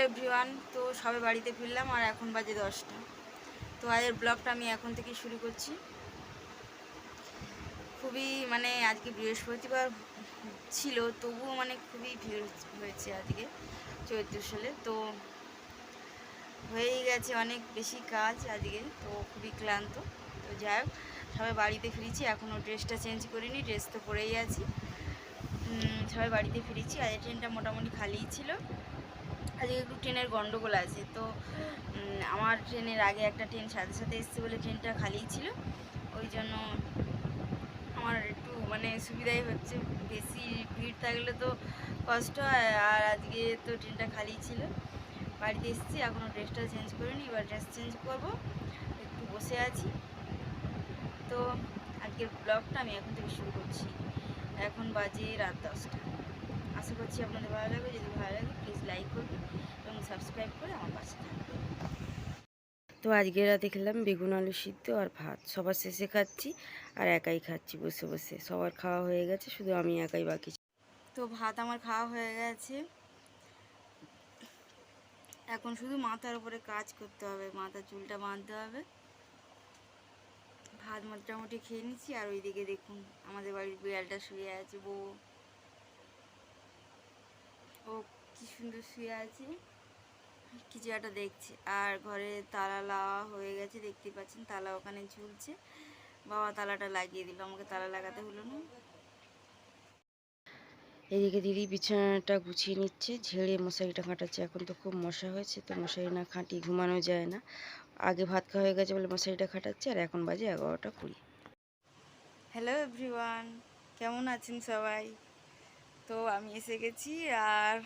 Everyone, তো সবে বাড়িতে ফিরলাম আর এখন বাজে 10টা। তো আজের ব্লগটা আমি এখন থেকে শুরু করছি। খুবই আজকে বৃহস্পতিবার ছিল, তবুও খুবই ভিড় হয়েছে আজকে চৈত্র সালে। তো হয়েই গেছে অনেক বেশি কাজ আজকে, তো খুবই ক্লান্ত। তো যাই হোক, সবাই বাড়িতে ফিরেছি, এখনও ড্রেসটা চেঞ্জ করিনি, ড্রেস তো পরেই আছি। সবাই বাড়িতে ফিরেছি। আজকে ট্রেনটা মোটামুটি খালিই ছিল। আজকে একটু ট্রেনের গন্ডগোল আছে, তো আমার ট্রেনের আগে একটা ট্রেন সাথে সাথে এসছে বলে ট্রেনটা খালিই ছিল। ওই জন্য আমার একটু সুবিধাই হচ্ছে। বেশি ভিড় থাকলে তো কষ্ট হয়, আর আজকে তো ট্রেনটা খালিই ছিল। বাড়িতে এসেছি, এখনও ড্রেসটা চেঞ্জ করিনি, এবার ড্রেস চেঞ্জ করব। একটু বসে আছি। তো আজকের ব্লগটা আমি এখন থেকে শুরু করছি। এখন বাজে রাত 10টা। আশা করছি আপনাদের ভালো লাগবে। যদি ভালো লাগে প্লিজ লাইক করবেন এবং সাবস্ক্রাইব করে আমার পাশে থাকবেন। তো আজকে রাতে খেলাম বেগুন আলু সিদ্ধ আর ভাত। সবার শেষে খাচ্ছি আর একাই খাচ্ছি বসে বসে। সবার খাওয়া হয়ে গেছে, শুধু আমি একাই বাকি। তো ভাত আমার খাওয়া হয়ে গেছে, এখন শুধু মাথার উপরে কাজ করতে হবে, মাথার চুলটা বাঁধতে হবে। ভাত মোটামুটি খেয়ে নিচ্ছি। আর ওইদিকে দেখুন আমাদের বাড়ির বিড়ালটা শুয়ে আছে, বউ, ও কি সুন্দর শুয়ে আছে, কিছু একটা দেখছে। আর ঘরে তালা লাওয়া হয়ে গেছে, দেখতে পাচ্ছেন তালা ওখানে ঝুলছে। বাবা তালাটা লাগিয়ে দিল, আমাকে তালা লাগাতে হলো না। এদিকে দিদি বিছানাটা গুছিয়ে নিচ্ছে, ঝেড়ে মশারিটা খাটাচ্ছে। এখন তো খুব মশা হয়েছে, তো মশারি না খাটিয়ে ঘুমানো যায় না। আগে ভাত খাওয়া হয়ে গেছে বলে মশারিটা খাটাচ্ছে। আর এখন বাজে 11টা 20। হ্যালো এভরিওয়ান, কেমন আছেন সবাই? তো আমি এসে গেছি। আর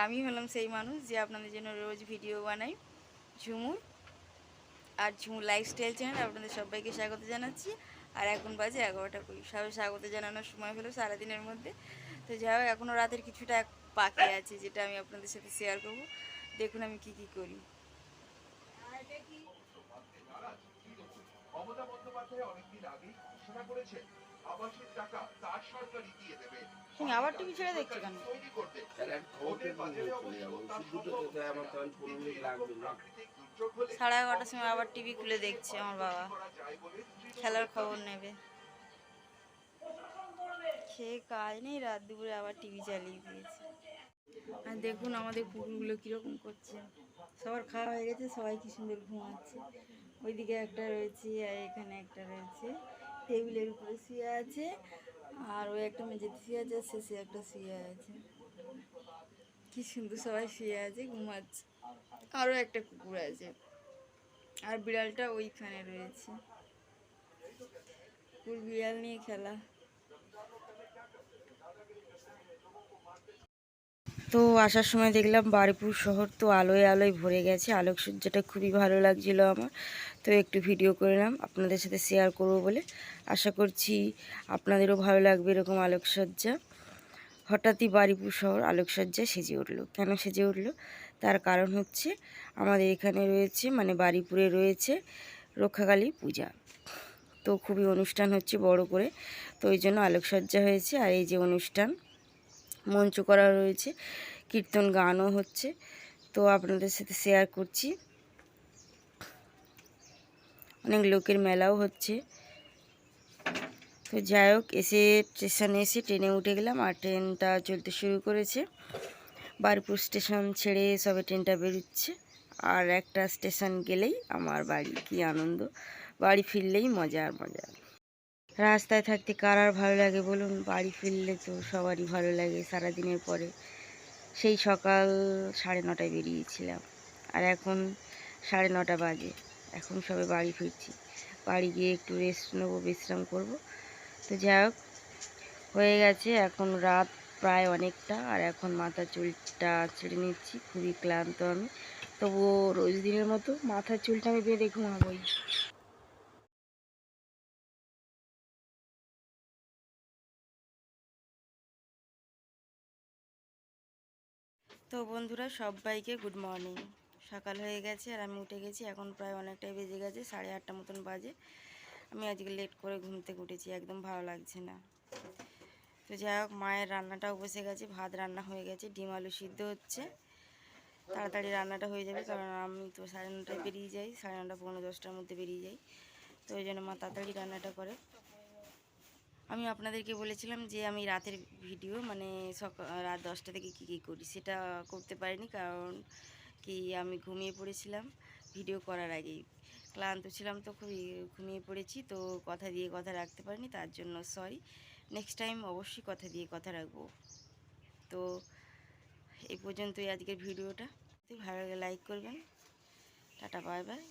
আমি হলাম সেই মানুষ যে আপনাদের জন্য রোজ ভিডিও বানাই, ঝুমুর। আর ঝুমুর লাইফস্টাইল চ্যানেল আপনাদের সবাইকে স্বাগত জানাচ্ছি। আর এখন বাজে 11টা 20। সবাই স্বাগত জানানোর সময় হলো সারাদিনের মধ্যে। তো যাই হোক, এখনও রাতের কিছুটা বাকি আছে, যেটা আমি আপনাদের সাথে শেয়ার করব। দেখুন আমি কি কি করি। মমতা বন্দ্যোপাধ্যায় অনেকদিন আগেই ঘোষণা করেছেন আবাসের টাকা তার সরকারই দিয়ে দেবে। তুমি আবার টিভি ছেড়ে দেখছো কেন? সাড়ে 11টার সময় আবার টিভি খুলে দেখছে আমার বাবা, খেলার খবর নেবে। খেয়ে কাজ নেই, রাত দুপুরে আবার টিভি চালিয়ে দিয়েছে। আর দেখুন আমাদের কুকুরগুলো কীরকম করছে। সবার খাওয়া হয়ে গেছে, সবাই কি সুন্দর ঘুমাচ্ছে। ওইদিকে একটা রয়েছে আর এখানে একটা রয়েছে, টেবিলের উপরে শুয়ে আছে। আর ওই একটা মেঝেতে শুয়ে আছে, শেষে একটা শুয়ে আছে। কি সুন্দর সবাই শুয়ে আছে, ঘুমাচ্ছে। আরও একটা কুকুর আছে, আর বিড়ালটা ওইখানে রয়েছে। কুকুর বিড়াল নিয়ে খেলা। তো আসার সময় দেখলাম বারুইপুর শহর তো আলোয় আলোয় ভরে গেছে। আলোকসজ্জাটা খুবই ভালো লাগছিল আমার, তো একটু ভিডিও করলাম আপনাদের সাথে শেয়ার করব বলে। আশা করছি আপনাদেরও ভালো লাগবে এরকম আলোকসজ্জা। হঠাৎই বারুইপুর শহর আলোকসজ্জায় সেজে উঠলো। কেন সেজে উঠলো তার কারণ হচ্ছে, আমাদের এখানে রয়েছে বারুইপুরে রয়েছে রক্ষাকালী পূজা। তো খুবই অনুষ্ঠান হচ্ছে বড় করে, তো ওই জন্য আলোকসজ্জা হয়েছে। আর এই যে অনুষ্ঠান মঞ্চ করা রয়েছে, কীর্তন গানও হচ্ছে, তো আপনাদের সাথে শেয়ার করছি। অনেক লোকের মেলাও হচ্ছে। তো যাই হোক, স্টেশনে এসে ট্রেনে উঠে গেলাম। আর ট্রেনটা চলতে শুরু করেছে। বারুইপুর স্টেশন ছেড়ে সবে ট্রেনটা বেরোচ্ছে। আর একটা স্টেশন গেলেই আমার বাড়ি। কি আনন্দ, বাড়ি ফিরলেই মজা আর মজা। রাস্তায় থাকতে কার আর ভালো লাগে বলুন? বাড়ি ফিরলে তো সবারই ভালো লাগে। সারাদিনের পরে সেই সকাল 9:30টায় বেরিয়েছিলাম, আর এখন 9:30 বাজে। এখন সবে বাড়ি ফিরছি। বাড়ি গিয়ে একটু রেস্ট নেবো, বিশ্রাম করব। তো যাই হোক, হয়ে গেছে এখন রাত প্রায় অনেকটা। আর এখন মাথার চুলটা ছেড়ে নিচ্ছি, খুবই ক্লান্ত আমি। তবুও রোজ দিনের মতো মাথার চুলটা আমি বেঁধে ঘুমাবোই। তো বন্ধুরা সবাইকে গুড মর্নিং। সকাল হয়ে গেছে আর আমি উঠে গেছি। এখন প্রায় অনেকটাই বেজে গেছে, 8:30 মতন বাজে। আমি আজকে লেট করে ঘুম থেকে উঠেছি, একদম ভালো লাগছে না। তো যাই হোক, মায়ের রান্নাটাও বসে গেছে, ভাত রান্না হয়ে গেছে, ডিম আলু সিদ্ধ হচ্ছে। তাড়াতাড়ি রান্নাটা হয়ে যাবে, কারণ আমি তো 9:30টায় বেরিয়ে যাই, 9:30 পৌনে 10টার মধ্যে বেরিয়ে যাই। তো ওই জন্য মা তাড়াতাড়ি রান্নাটা করে। আমি আপনাদেরকে বলেছিলাম যে আমি রাতের ভিডিও মানে রাত 10টা থেকে কী করি সেটা করতে পারিনি, কারণ কি আমি ঘুমিয়ে পড়েছিলাম ভিডিও করার আগেই। ক্লান্ত ছিলাম তো খুবই, ঘুমিয়ে পড়েছি, তো কথা দিয়ে কথা রাখতে পারিনি, তার জন্য সরি। নেক্সট টাইম অবশ্যই কথা দিয়ে কথা রাখবো। তো এই পর্যন্তই আজকের ভিডিওটা। ভালো লাগে লাইক করবেন। Tata, bye bye.